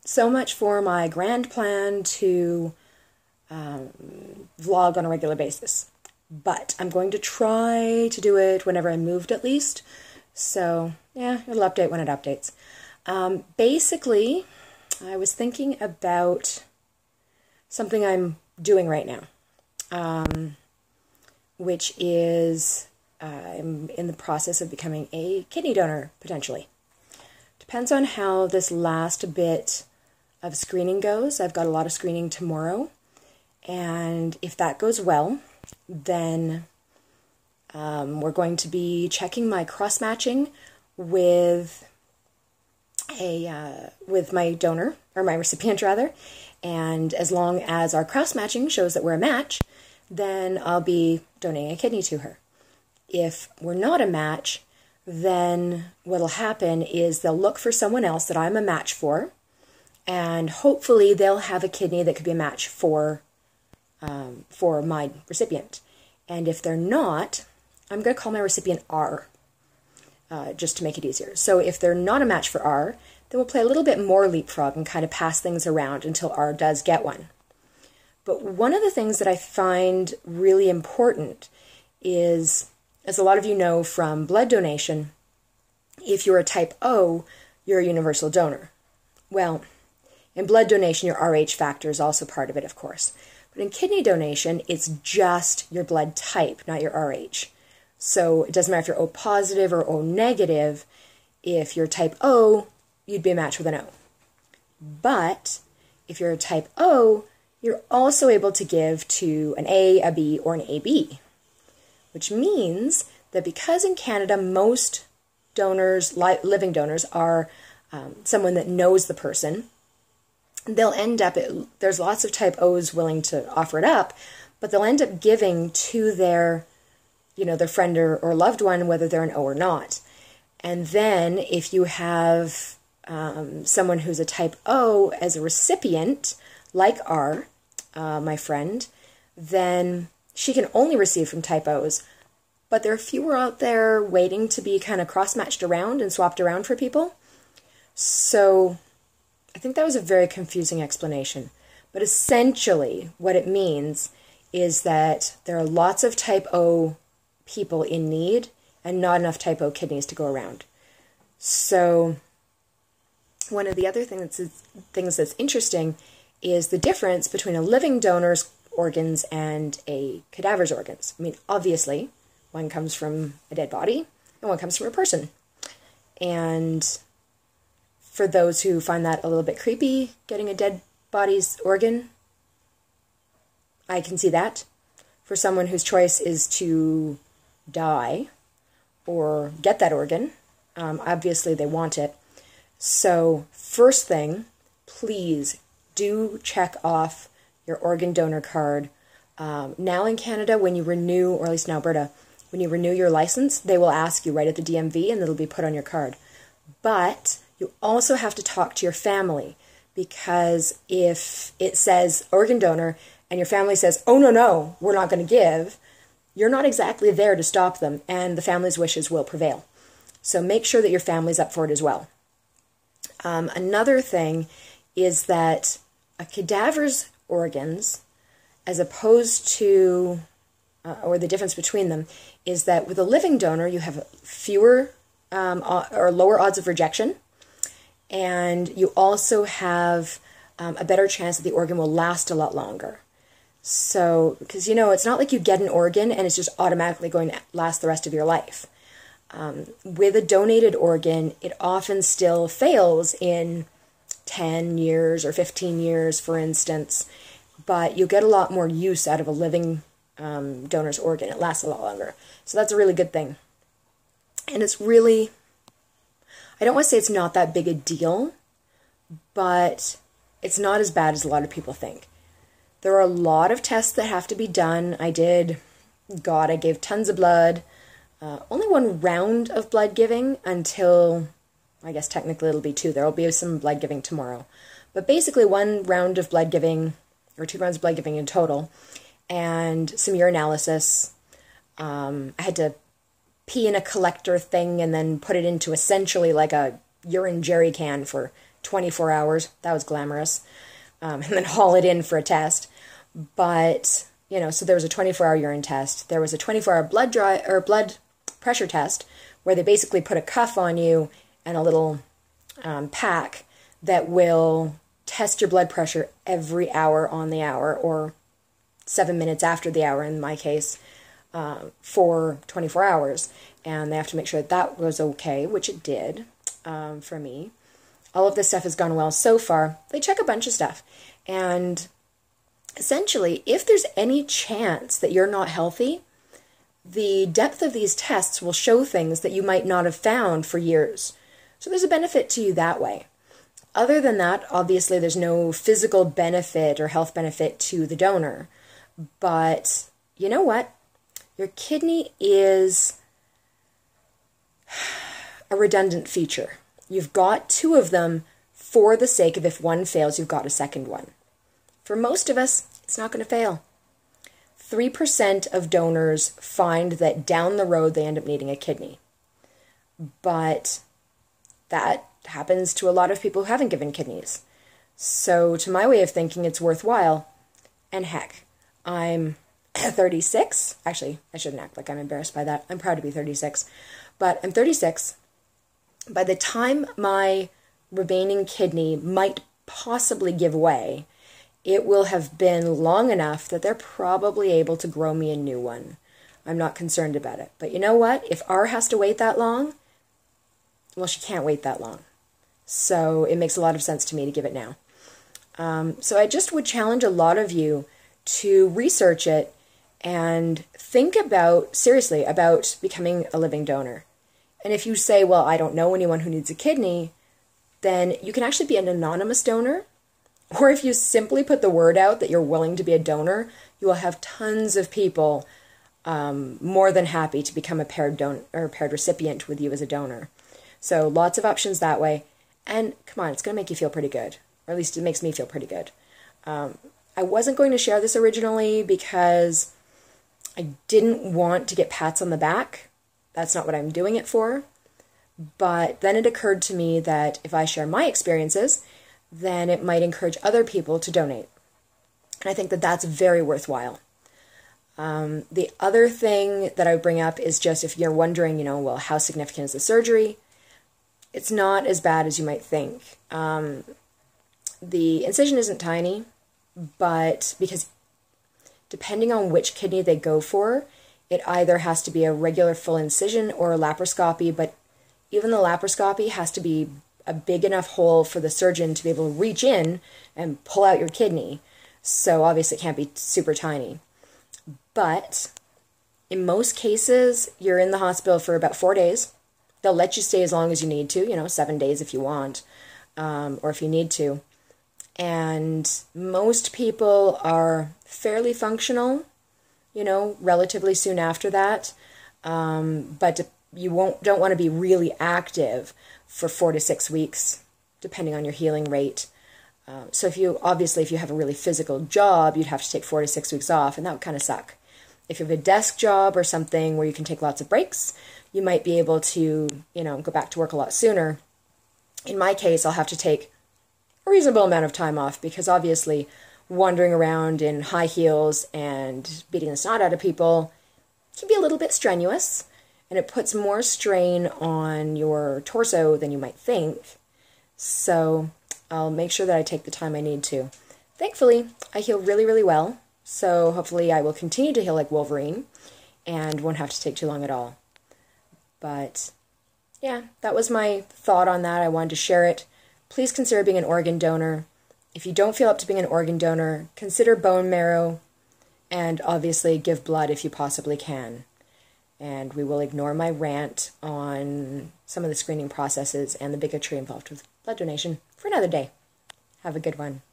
so much for my grand plan to vlog on a regular basis. But I'm going to try to do it whenever I moved at least. So, yeah, it'll update when it updates. Basically, I was thinking about something I'm doing right now, which is I'm in the process of becoming a kidney donor, potentially. Depends on how this last bit of screening goes. I've got a lot of screening tomorrow, and if that goes well, then we're going to be checking my cross-matching with my donor, or my recipient rather, and as long as our cross-matching shows that we're a match, then I'll be donating a kidney to her. If we're not a match, then what'll happen is they'll look for someone else that I'm a match for, and hopefully they'll have a kidney that could be a match for my recipient. And if they're not, I'm going to call my recipient R, just to make it easier. So if they're not a match for R, then we'll play a little bit more leapfrog and kind of pass things around until R does get one. But one of the things that I find really important is, as a lot of you know from blood donation, if you're a type O, you're a universal donor. Well, in blood donation, your Rh factor is also part of it, of course. But in kidney donation, it's just your blood type, not your Rh. So it doesn't matter if you're O positive or O negative. If you're type O, you'd be a match with an O. But if you're a type O, you're also able to give to an A, a B, or an AB. Which means that because in Canada most donors, living donors, are someone that knows the person, they'll end up, there's lots of type O's willing to offer it up, but they'll end up giving to their, their friend or loved one, whether they're an O or not. And then if you have someone who's a type O as a recipient, like R, my friend, then she can only receive from type O's. But there are fewer out there waiting to be kind of cross-matched around and swapped around for people. So I think that was a very confusing explanation. But essentially what it means is that there are lots of type O people in need and not enough type O kidneys to go around. So one of the other things that's interesting is the difference between a living donor's organs and a cadaver's organs. I mean, obviously, one comes from a dead body and one comes from a person. And for those who find that a little bit creepy, getting a dead body's organ, I can see that. For someone whose choice is to die or get that organ, obviously they want it. So first thing, please do check off your organ donor card. Now in Canada, when you renew, or at least in Alberta, when you renew your license, they will ask you right at the DMV and it'll be put on your card. But you also have to talk to your family, because if it says organ donor and your family says, oh, no, we're not going to give, you're not exactly there to stop them, and the family's wishes will prevail. So make sure that your family's up for it as well. Another thing is that a cadaver's organs, as opposed to, or the difference between them, is that with a living donor, you have fewer or lower odds of rejection, and you also have a better chance that the organ will last a lot longer. So, because it's not like you get an organ and it's just automatically going to last the rest of your life. With a donated organ, it often still fails in 10 years or 15 years, for instance, but you get a lot more use out of a living donor's organ. It lasts a lot longer. So that's a really good thing. And it's really, I don't want to say it's not that big a deal, but it's not as bad as a lot of people think. There are a lot of tests that have to be done. I gave tons of blood. Only one round of blood giving until, I guess technically it'll be two. There will be some blood giving tomorrow. But basically 1 round of blood giving, or 2 rounds of blood giving in total, and some urinalysis. I had to pee in a collector thing and then put it into essentially like a urine jerry can for 24 hours. That was glamorous. And then haul it in for a test. But, so there was a 24-hour urine test. There was a 24-hour blood pressure test where they basically put a cuff on you and a little pack that will test your blood pressure every hour on the hour, or 7 minutes after the hour in my case, for 24 hours. And they have to make sure that was okay, which it did for me. All of this stuff has gone well so far. They check a bunch of stuff. And essentially, if there's any chance that you're not healthy, the depth of these tests will show things that you might not have found for years. So there's a benefit to you that way. Other than that, obviously, there's no physical benefit or health benefit to the donor. But you know what? Your kidney is a redundant feature. You've got two of them for the sake of if one fails, you've got a second one. For most of us, it's not going to fail. 3% of donors find that down the road they end up needing a kidney. But that happens to a lot of people who haven't given kidneys. So to my way of thinking, it's worthwhile. And heck, I'm 36. Actually, I shouldn't act like I'm embarrassed by that. I'm proud to be 36. But I'm 36. By the time my remaining kidney might possibly give way, it will have been long enough that they're probably able to grow me a new one. I'm not concerned about it. But you know what? If R has to wait that long, well, she can't wait that long. So it makes a lot of sense to me to give it now. So I just would challenge a lot of you to research it and think seriously about becoming a living donor. And if you say, well, I don't know anyone who needs a kidney, then you can actually be an anonymous donor. Or if you simply put the word out that you're willing to be a donor, you will have tons of people more than happy to become a paired recipient with you as a donor. So lots of options that way. And come on, it's going to make you feel pretty good. Or at least it makes me feel pretty good. I wasn't going to share this originally because I didn't want to get pats on the back. That's not what I'm doing it for. But then it occurred to me that if I share my experiences, then it might encourage other people to donate. And I think that that's very worthwhile. The other thing that I would bring up is just if you're wondering, well, how significant is the surgery? It's not as bad as you might think. The incision isn't tiny, but because depending on which kidney they go for, it either has to be a regular full incision or a laparoscopy, but even the laparoscopy has to be a big enough hole for the surgeon to be able to reach in and pull out your kidney. So obviously it can't be super tiny. But in most cases, you're in the hospital for about 4 days. They'll let you stay as long as you need to, 7 days if you want, or if you need to. And most people are fairly functional, relatively soon after that. But you don't want to be really active for 4 to 6 weeks, depending on your healing rate. So if you have a really physical job, you'd have to take 4 to 6 weeks off, and that would kind of suck. If you have a desk job or something where you can take lots of breaks, you might be able to, go back to work a lot sooner. In my case, I'll have to take a reasonable amount of time off because obviously wandering around in high heels and beating the snot out of people can be a little bit strenuous, and it puts more strain on your torso than you might think. So I'll make sure that I take the time I need to. Thankfully, I heal really, really well, so hopefully I will continue to heal like Wolverine and won't have to take too long at all. But yeah, that was my thought on that. I wanted to share it. Please consider being an organ donor. If you don't feel up to being an organ donor, consider bone marrow, and obviously give blood if you possibly can. And we will ignore my rant on some of the screening processes and the bigotry involved with blood donation for another day. Have a good one.